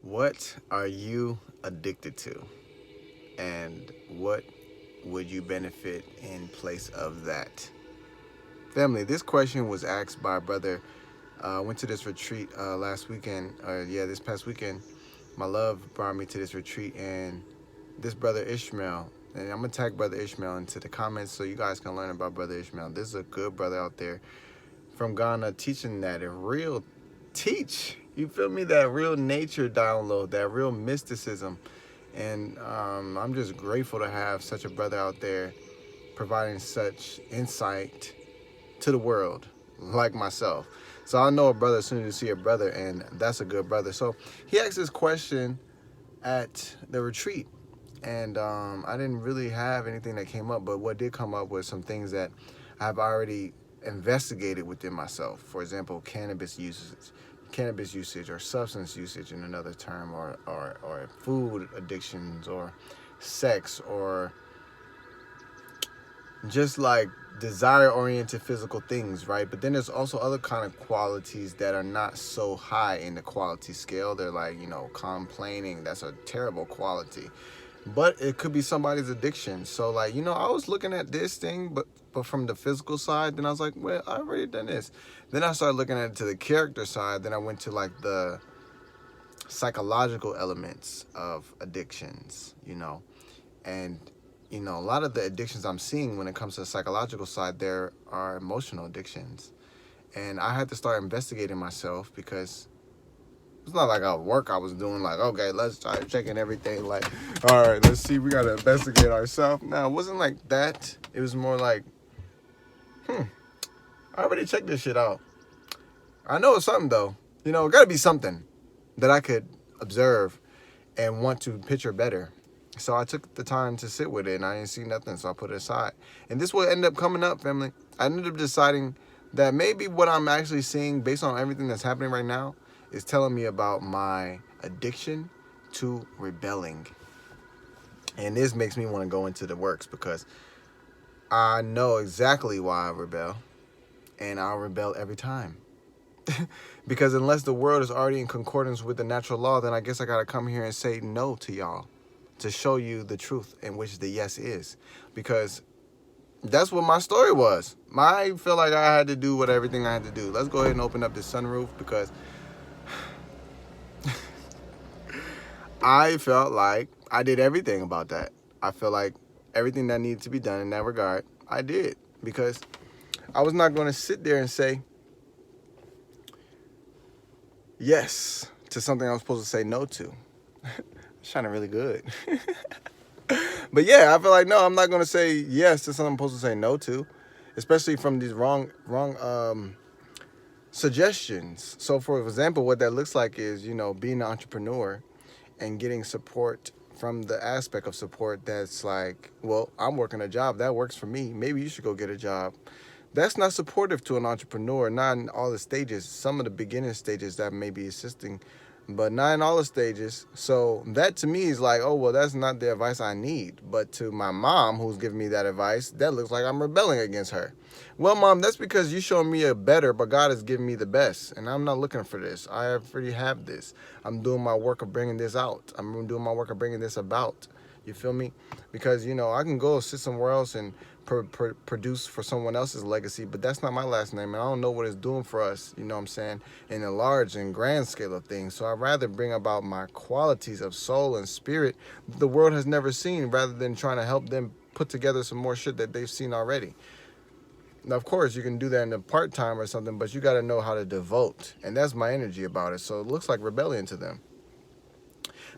What are you addicted to? And what would you benefit in place of that? Family, this question was asked by a brother. I went to this retreat last weekend. This past weekend. My love brought me to this retreat, and this brother Ishmael, and I'm going to tag Brother Ishmael into the comments so you guys can learn about Brother Ishmael. This is a good brother out there from Ghana teaching that a real teach. You feel me? That real nature download, that real mysticism. And I'm just grateful to have such a brother out there providing such insight to the world, like myself. So I know a brother as soon as you see a brother, and that's a good brother. So he asked this question at the retreat, and I didn't really have anything that came up, but what did come up was some things that I've already investigated within myself. For example, cannabis usage or substance usage in another term, or food addictions, or sex, or just like desire-oriented physical things, right? But then there's also other kind of qualities that are not so high in the quality scale. They're like, complaining. That's a terrible quality. But it could be somebody's addiction. So like, I was looking at this thing, but from the physical side, then I was like, well, I already done this. Then I started looking at it to the character side. Then I went to like the psychological elements of addictions, and a lot of the addictions I'm seeing when it comes to the psychological side, there are emotional addictions. And I had to start investigating myself, because it's not like at work I was doing like, okay, let's start checking everything. Like, all right, let's see, we got to investigate ourselves. No, it wasn't like that. It was more like, I already checked this shit out. I know it's something, though. It got to be something that I could observe and want to picture better. So I took the time to sit with it, and I didn't see nothing, so I put it aside. And this will end up coming up, family. I ended up deciding that maybe what I'm actually seeing, based on everything that's happening right now, is telling me about my addiction to rebelling. And this makes me want to go into the works, because I know exactly why I rebel, and I'll rebel every time. Because unless the world is already in concordance with the natural law, then I guess I got to come here and say no to y'all, to show you the truth in which the yes is. Because that's what my story was. I feel like I had to do everything I had to do. Let's go ahead and open up this sunroof, because I felt like I did everything about that. I feel like everything that needed to be done in that regard, I did. Because I was not going to sit there and say yes to something I was supposed to say no to. It's sounding really good. But yeah, I feel like, no, I'm not going to say yes to something I'm supposed to say no to, especially from these wrong suggestions. So for example, what that looks like is, being an entrepreneur and getting support from the aspect of support that's like, well, I'm working a job that works for me. Maybe you should go get a job. That's not supportive to an entrepreneur, not in all the stages. Some of the beginning stages that may be assisting, but not in all the stages. So that to me is like, oh, well, that's not the advice I need. But to my mom, who's giving me that advice, that looks like I'm rebelling against her. Well, Mom, that's because you showing me a better, but God has given me the best. And I'm not looking for this. I already have this. I'm doing my work of bringing this out. I'm doing my work of bringing this about. You feel me? Because, I can go sit somewhere else and produce for someone else's legacy, but that's not my last name, and I don't know what it's doing for us, you know what I'm saying, in a large and grand scale of things. So I'd rather bring about my qualities of soul and spirit that the world has never seen, rather than trying to help them put together some more shit that they've seen already. Now, of course, you can do that in a part-time or something, but you got to know how to devote, and that's my energy about it. So it looks like rebellion to them.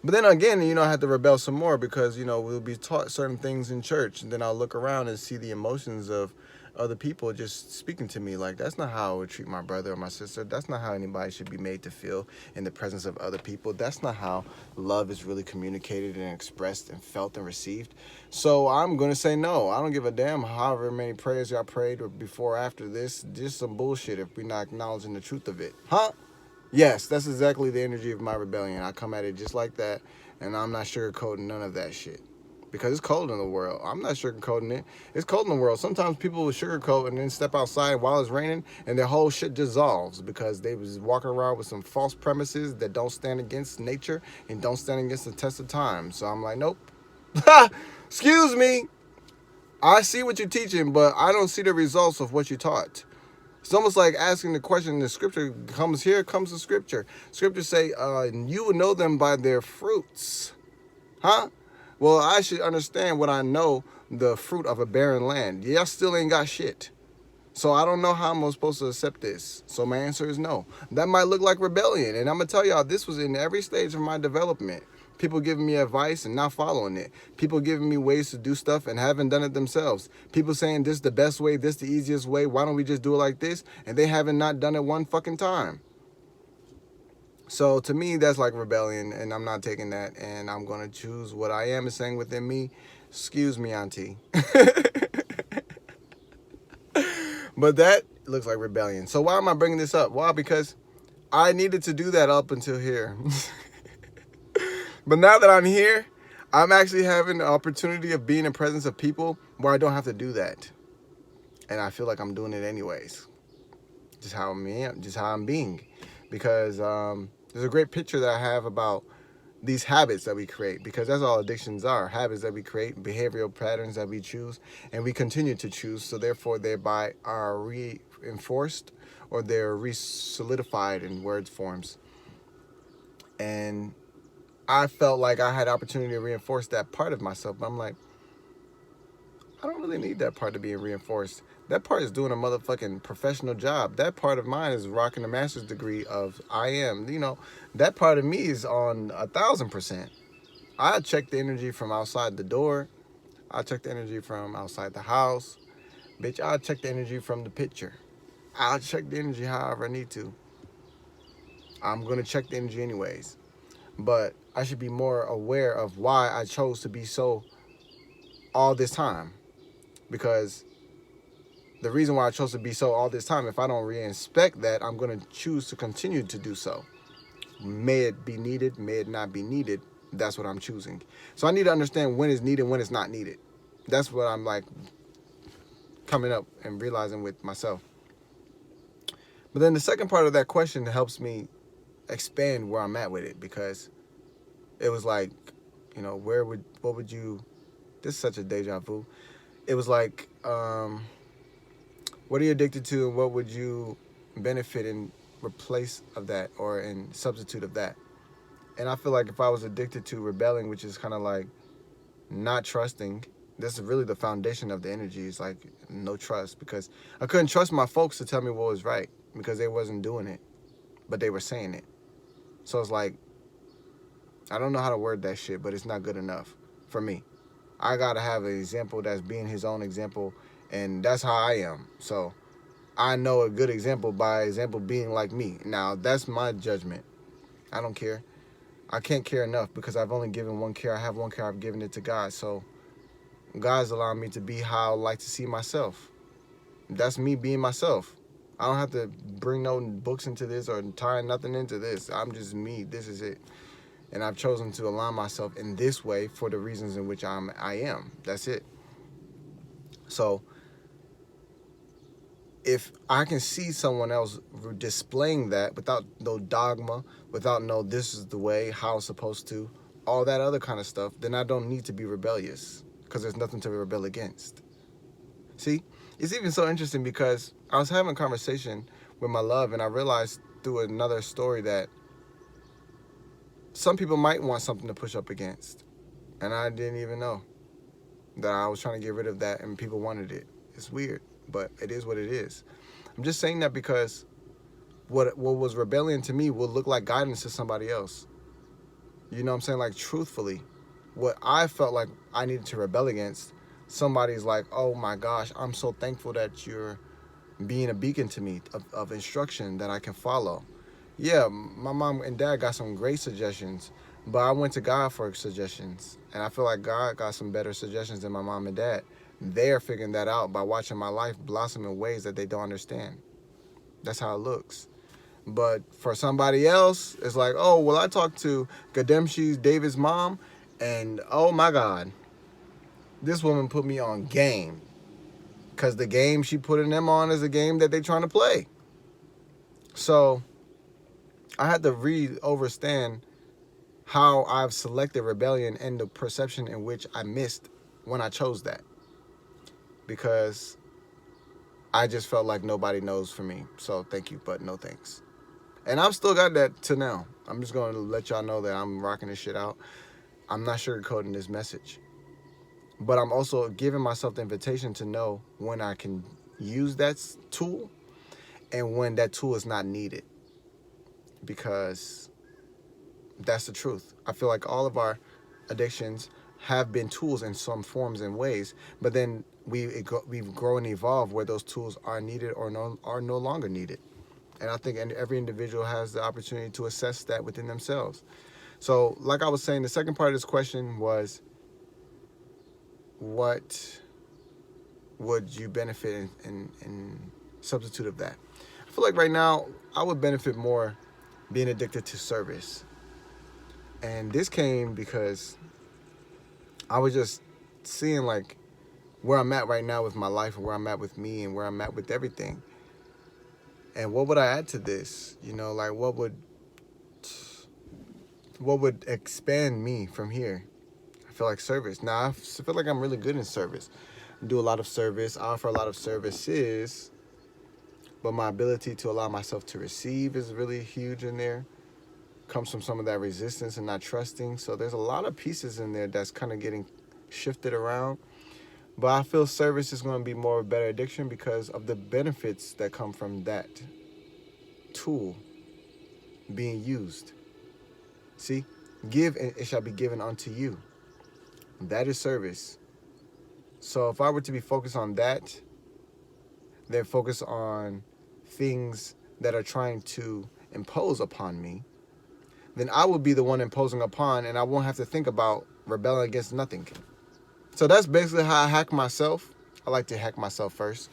But then again, I have to rebel some more, because, we'll be taught certain things in church, and then I'll look around and see the emotions of other people just speaking to me like, that's not how I would treat my brother or my sister. That's not how anybody should be made to feel in the presence of other people. That's not how love is really communicated and expressed and felt and received. So I'm going to say no. I don't give a damn however many prayers y'all prayed or before or after this. Just some bullshit if we're not acknowledging the truth of it. Huh? Yes, that's exactly the energy of my rebellion. I come at it just like that, and I'm not sugarcoating none of that shit. because it's cold in the world. I'm not sugarcoating it. It's cold in the world. Sometimes people will sugarcoat and then step outside while it's raining and their whole shit dissolves because they was walking around with some false premises that don't stand against nature and don't stand against the test of time. So I'm like, nope. Excuse me. I see what you're teaching, but I don't see the results of what you taught. It's almost like asking the question. The scripture comes here, comes the scripture. Scripture say, you will know them by their fruits. Huh? Well, I should understand what I know the fruit of a barren land. Yeah, I still ain't got shit. So I don't know how I'm supposed to accept this. So my answer is no. That might look like rebellion. And I'm going to tell y'all, this was in every stage of my development. People giving me advice and not following it. People giving me ways to do stuff and haven't done it themselves. People saying this is the best way, this is the easiest way. Why don't we just do it like this? And they haven't not done it one fucking time. So to me, that's like rebellion, and I'm not taking that, and I'm going to choose what I am saying within me. Excuse me, auntie. But that looks like rebellion. So why am I bringing this up? Why? Because I needed to do that up until here. But now that I'm here, I'm actually having the opportunity of being in presence of people where I don't have to do that. And I feel like I'm doing it anyways. Just how I'm being. Because there's a great picture that I have about these habits that we create, because that's all addictions are. Habits that we create, behavioral patterns that we choose, and we continue to choose. So therefore, thereby are reinforced or they're re-solidified in words forms. And I felt like I had opportunity to reinforce that part of myself. But I'm like, I don't really need that part to be reinforced. That part is doing a motherfucking professional job. That part of mine is rocking a master's degree of I am. You know, that part of me is on 1,000%. I check the energy from outside the door. I check the energy from outside the house. Bitch, I'll check the energy from the picture. I'll check the energy however I need to. I'm going to check the energy anyways. But I should be more aware of why I chose to be so all this time. Because the reason why I chose to be so all this time, if I don't re-inspect that, I'm going to choose to continue to do so. May it be needed, may it not be needed. That's what I'm choosing. So I need to understand when it's needed, when it's not needed. That's what I'm like coming up and realizing with myself. But then the second part of that question helps me expand where I'm at with it, because it was like, you know, what would you, this is such a deja vu. It was like, what are you addicted to, and what would you benefit in replace of that, or in substitute of that? And I feel like if I was addicted to rebelling, which is kind of like not trusting, this is really the foundation of the energy. It's like no trust, because I couldn't trust my folks to tell me what was right, because they wasn't doing it, but they were saying it. So it's like, I don't know how to word that shit, but it's not good enough for me. I gotta have an example that's being his own example, and that's how I am. So I know a good example by example being like me. Now, that's my judgment. I don't care. I can't care enough, because I've only given one care. I have one care. I've given it to God. So God's allowing me to be how I like to see myself. That's me being myself. I don't have to bring no books into this or tie nothing into this. I'm just me. This is it. And I've chosen to align myself in this way for the reasons in which I am. That's it. So if I can see someone else displaying that without no dogma, without no this is the way, how it's supposed to, all that other kind of stuff, then I don't need to be rebellious, because there's nothing to rebel against. See, it's even so interesting, because I was having a conversation with my love, and I realized through another story that some people might want something to push up against, and I didn't even know that I was trying to get rid of that and people wanted it. It's weird, but it is what it is. I'm just saying that because what was rebellion to me will look like guidance to somebody else. You know what I'm saying? Like, truthfully, what I felt like I needed to rebel against, somebody's like, oh my gosh, I'm so thankful that you're being a beacon to me of instruction that I can follow. Yeah, my mom and dad got some great suggestions, but I went to God for suggestions. And I feel like God got some better suggestions than my mom and dad. They're figuring that out by watching my life blossom in ways that they don't understand. That's how it looks. But for somebody else, it's like, oh, well, I talked to Gademshi's David's mom, and oh my God, This woman put me on game. Because the game she putting them on is a game that they're trying to play. So I had to understand how I've selected rebellion and the perception in which I missed when I chose that. Because I just felt like nobody knows for me. So thank you, but no thanks. And I've still got that to now. I'm just going to let y'all know that I'm rocking this shit out. I'm not sugarcoating this message. But I'm also giving myself the invitation to know when I can use that tool and when that tool is not needed. Because that's the truth. I feel like all of our addictions have been tools in some forms and ways, but then we've grown and evolved where those tools are needed or are no longer needed. And I think every individual has the opportunity to assess that within themselves. So, like I was saying, the second part of this question was, what would you benefit in substitute of that? I feel like right now I would benefit more being addicted to service. And this came because I was just seeing like where I'm at right now with my life and where I'm at with me and where I'm at with everything. And what would I add to this? You know, like what would expand me from here? I feel like service. Now, I feel like I'm really good in service. I do a lot of service. I offer a lot of services. But my ability to allow myself to receive is really huge in there. Comes from some of that resistance and not trusting. So there's a lot of pieces in there that's kind of getting shifted around. But I feel service is going to be more of a better addiction because of the benefits that come from that tool being used. See? Give and it shall be given unto you. That is service. So if I were to be focused on that, then focus on things that are trying to impose upon me, then I will be the one imposing upon, and I won't have to think about rebelling against nothing. So that's basically how I hack myself. I like to hack myself first.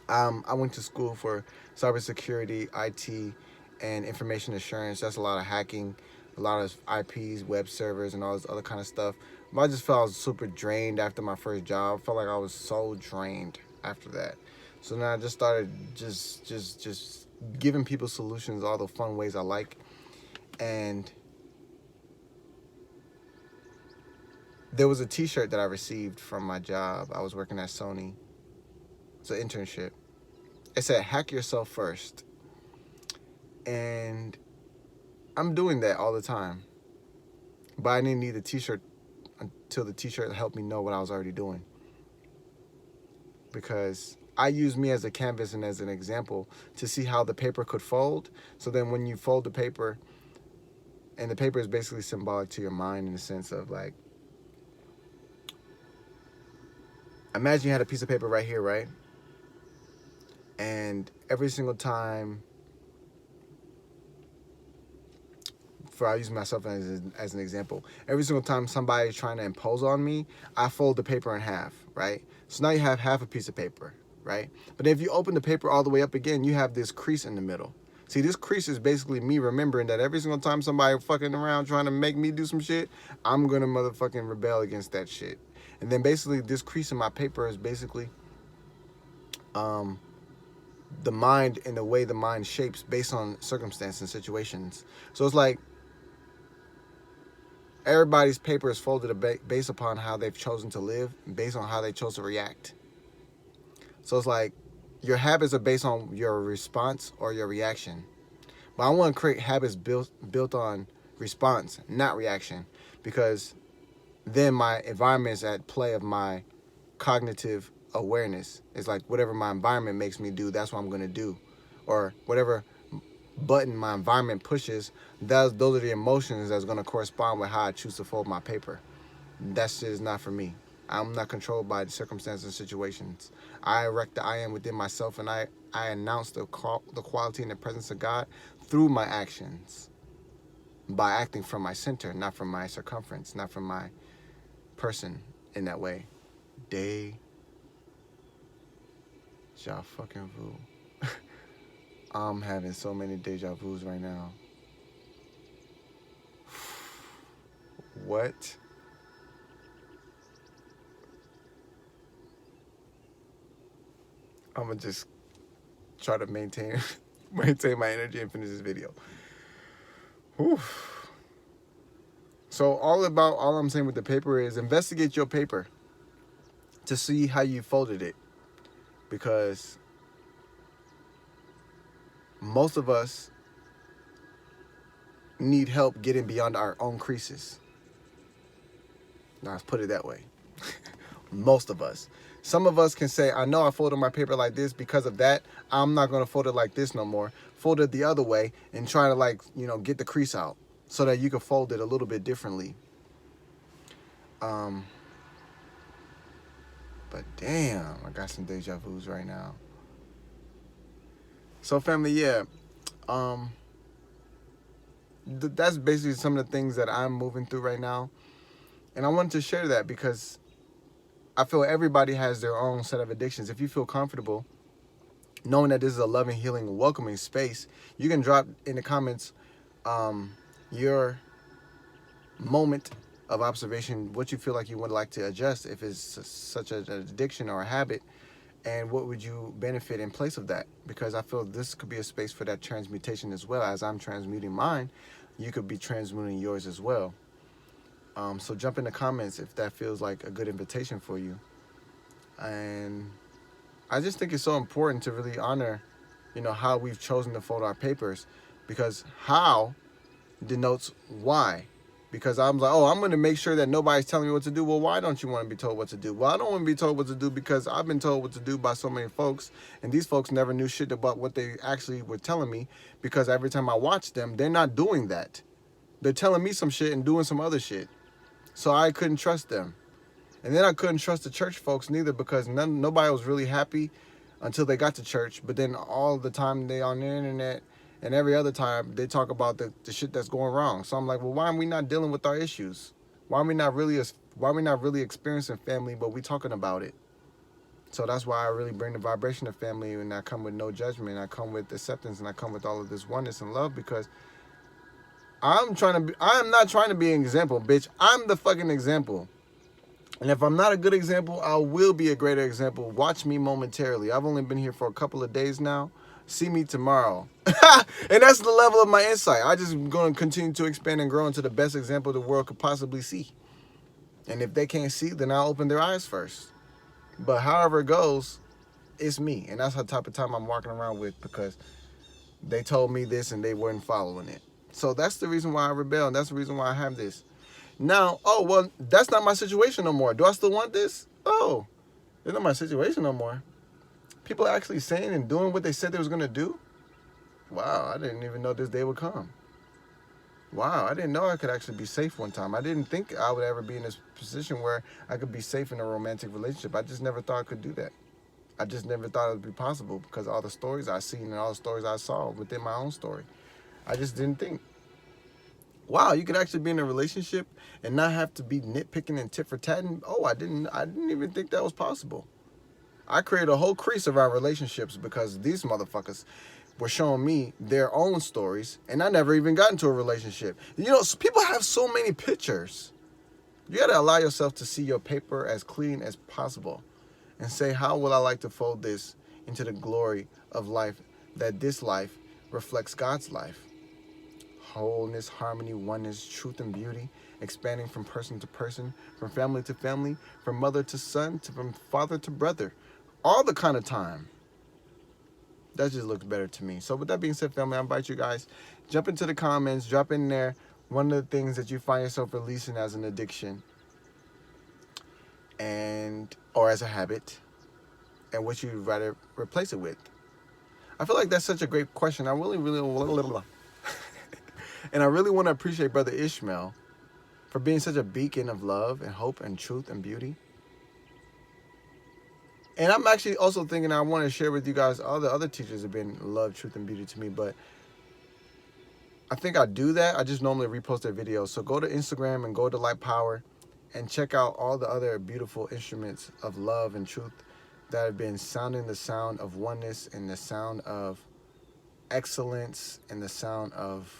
I went to school for cybersecurity, IT, and information assurance. That's a lot of hacking, a lot of IPs, web servers, and all this other kind of stuff. But I just felt I was super drained after my first job. I felt like I was so drained after that. So then I just started just giving people solutions, all the fun ways I like. And there was a t-shirt that I received from my job. I was working at Sony. It's an internship. It said, hack yourself first. And I'm doing that all the time. But I didn't need the t-shirt until the t-shirt helped me know what I was already doing. Because I use me as a canvas and as an example to see how the paper could fold. So then when you fold the paper, and the paper is basically symbolic to your mind in the sense of like, imagine you had a piece of paper right here, right? And every single time, I'll use myself as an example. Every single time somebody's trying to impose on me, I fold the paper in half, right? So now you have half a piece of paper, right? But if you open the paper all the way up again, you have this crease in the middle. See, this crease is basically me remembering that every single time somebody fucking around trying to make me do some shit, I'm gonna motherfucking rebel against that shit. And then basically this crease in my paper is basically the mind and the way the mind shapes based on circumstance and situations. So it's like everybody's paper is folded based upon how they've chosen to live, based on how they chose to react. So it's like your habits are based on your response or your reaction. But I want to create habits built on response, not reaction, because then my environment is at play of my cognitive awareness. It's like whatever my environment makes me do, that's what I'm going to do. Or whatever button my environment pushes, those are the emotions that's going to correspond with how I choose to fold my paper. That shit is not for me. I'm not controlled by the circumstances and situations. I erect the I am within myself, and I announce the quality and the presence of God through my actions, by acting from my center, not from my circumference, not from my person in that way. Deja fucking vu. I'm having so many deja vus right now. What? I'm gonna just try to maintain my energy and finish this video. Whew. So all I'm saying with the paper is investigate your paper to see how you folded it, because most of us need help getting beyond our own creases. Now let's put it that way. Most of us. Some of us can say, I know I folded my paper like this, because of that, I'm not going to fold it like this no more. Fold it the other way and try to, like, you know, get the crease out so that you can fold it a little bit differently. But damn, I got some deja vus right now. So family, yeah. That's basically some of the things that I'm moving through right now. And I wanted to share that because I feel everybody has their own set of addictions. If you feel comfortable knowing that this is a loving, healing, welcoming space, you can drop in the comments your moment of observation, what you feel like you would like to adjust if it's such an addiction or a habit, and what would you benefit in place of that? Because I feel this could be a space for that transmutation as well. As I'm transmuting mine, you could be transmuting yours as well. So jump in the comments if that feels like a good invitation for you. And I just think it's so important to really honor, you know, how we've chosen to fold our papers, because how denotes why. Because I'm like, oh, I'm going to make sure that nobody's telling me what to do. Well, why don't you want to be told what to do? Well, I don't want to be told what to do because I've been told what to do by so many folks, and these folks never knew shit about what they actually were telling me, because every time I watch them, they're not doing that. They're telling me some shit and doing some other shit. So I couldn't trust them. And then I couldn't trust the church folks neither, because nobody was really happy until they got to church. But then all the time they on the internet and every other time they talk about the shit that's going wrong. So I'm like, well, why are we not dealing with our issues? Why are we not really experiencing family, but we talking about it? So that's why I really bring the vibration of family, and I come with no judgment. I come with acceptance, and I come with all of this oneness and love, because I am not trying to be an example, bitch. I'm the fucking example. And if I'm not a good example, I will be a greater example. Watch me momentarily. I've only been here for a couple of days now. See me tomorrow. And that's the level of my insight. I just going to continue to expand and grow into the best example the world could possibly see. And if they can't see, then I'll open their eyes first. But however it goes, it's me. And that's the type of time I'm walking around with, because they told me this and they weren't following it. So that's the reason why I rebel, and that's the reason why I have this. Now, oh, well, that's not my situation no more. Do I still want this? Oh, it's not my situation no more. People are actually saying and doing what they said they was going to do? Wow, I didn't even know this day would come. Wow, I didn't know I could actually be safe one time. I didn't think I would ever be in this position where I could be safe in a romantic relationship. I just never thought I could do that. I just never thought it would be possible, because of all the stories I've seen and all the stories I saw within my own story. I just didn't think. Wow, you could actually be in a relationship and not have to be nitpicking and tit for tatting. Oh, I didn't even think that was possible. I created a whole crease around relationships because these motherfuckers were showing me their own stories, and I never even got into a relationship. You know, people have so many pictures. You got to allow yourself to see your paper as clean as possible and say, how will I like to fold this into the glory of life, that this life reflects God's life? Wholeness, harmony, oneness, truth, and beauty, expanding from person to person, from family to family, from mother to son, from father to brother, all the kind of time. That just looks better to me. So with that being said, family, I invite you guys, jump into the comments, drop in there one of the things that you find yourself releasing as an addiction or as a habit, and what you'd rather replace it with. I feel like that's such a great question. I really and I really want to appreciate Brother Ishmael for being such a beacon of love and hope and truth and beauty. And I'm actually also thinking I want to share with you guys all the other teachers have been love, truth, and beauty to me. But I think I do that. I just normally repost their videos. So go to Instagram and go to Light Power and check out all the other beautiful instruments of love and truth that have been sounding the sound of oneness and the sound of excellence and the sound of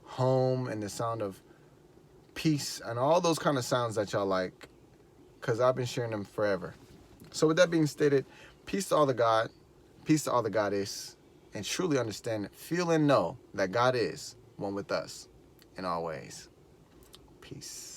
home and the sound of peace and all those kind of sounds that y'all like, because I've been sharing them forever. So with that being stated, Peace to all the God, peace to all the goddess, and truly understand, feel, and know that God is one with us in all ways. Peace.